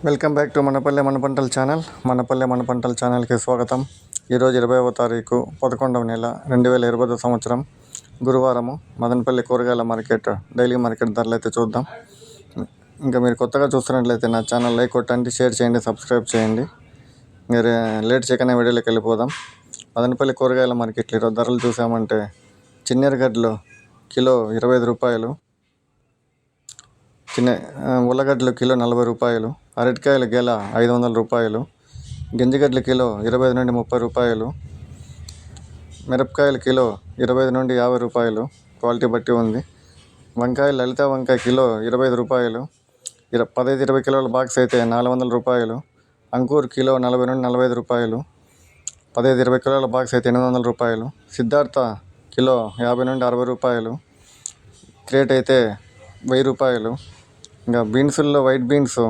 Welcome back to మనపల్లె మన పంటల channel. మనపల్లె మన పంటల ఛానల్కి స్వాగతం. ఈరోజు 20వ తారీఖు 11వ నెల 2020 సంవత్సరం గురువారము. మదనపల్లి కూరగాయల మార్కెట్ డైలీ మార్కెట్ ధరలు అయితే చూద్దాం. ఇంకా మీరు కొత్తగా చూస్తున్నట్లయితే నా ఛానల్ లైక్ కొట్టండి, షేర్ చేయండి, సబ్స్క్రైబ్ చేయండి. మీరు లేట్ చేయకనే వీడియోలోకి వెళ్ళిపోదాం. మదనపల్లి కూరగాయల మార్కెట్లో ఈరోజు ధరలు చూసామంటే చిన్నెరగడ్డలు కిలో 25 రూపాయలు, ఉల్లగడ్డలు కిలో 40 రూపాయలు, అరటికాయలు గెల 500 రూపాయలు, గింజగడ్డలు కిలో 25 నుండి 30 రూపాయలు, మిరపకాయలు కిలో 25 నుండి 50 రూపాయలు, క్వాలిటీ బట్టి ఉంది. వంకాయలు లలిత వంకాయ కిలో 25 రూపాయలు, 15-20 కిలోల బాక్స్ అయితే 400 రూపాయలు, అంకూర్ కిలో 40 నుండి 45 రూపాయలు, 15-20 కిలోల బాక్స్ అయితే 800 రూపాయలు, సిద్ధార్థ కిలో 50 నుండి 60 రూపాయలు, క్రేట్ అయితే 1000 రూపాయలు. ఇంకా బీన్సుల్లో వైట్ బీన్స్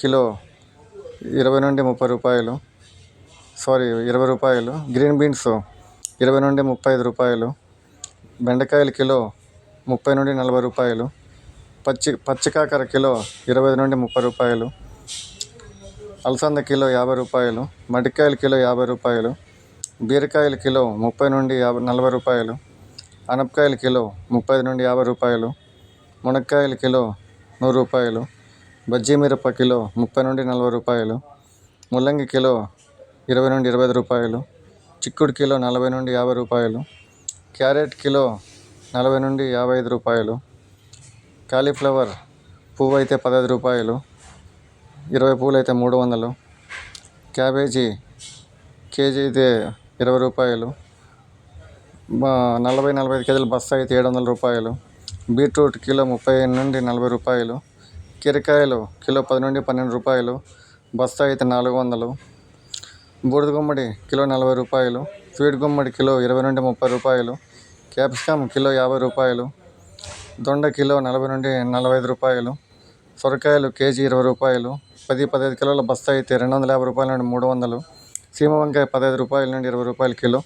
కిలో 20 నుండి 30 రూపాయలు, 20 రూపాయలు, గ్రీన్ బీన్స్ 20 నుండి 35 రూపాయలు, బెండకాయలు కిలో 30 నుండి 40 రూపాయలు, పచ్చికాకర కిలో 20 నుండి 30 రూపాయలు, అలసంద కిలో 50 రూపాయలు, మడికాయలు కిలో 50 రూపాయలు, బీరకాయలు కిలో 30 నుండి 40 రూపాయలు, అనపకాయలు కిలో 30 నుండి 50 రూపాయలు, మునక్కాయలు కిలో 100 రూపాయలు, బజ్జీ మిరప కిలో 30 నుండి 40 రూపాయలు, ముల్లంగి కిలో 20 నుండి 25 రూపాయలు, చిక్కుడు కిలో 40 నుండి 50 రూపాయలు, క్యారెట్ కిలో 40 నుండి 55 రూపాయలు, కాలీఫ్లవర్ పువ్వు అయితే 15 రూపాయలు, 20 పువ్వులు అయితే 300, క్యాబేజీ కేజీ అయితే 20 రూపాయలు, 40-45 కేజీల బస్తా అయితే 700 రూపాయలు, బీట్రూట్ కిలో 30 నుండి 40 రూపాయలు, కీరకాయలు కిలో 10 నుండి 12 రూపాయలు, బస్తా అయితే 400, బూడిద గుమ్మడి కిలో 40 రూపాయలు, స్వీట్ గుమ్మడి కిలో 20 నుండి 30 రూపాయలు, క్యాప్సికమ్ కిలో 50 రూపాయలు, దొండ కిలో 40 నుండి 45 రూపాయలు, సొరకాయలు కేజీ 20 రూపాయలు, 10-15 కిలోల బస్తా అయితే 250 రూపాయల నుండి 300, సీమ వంకాయ 15 రూపాయల నుండి 20 రూపాయల కిలో,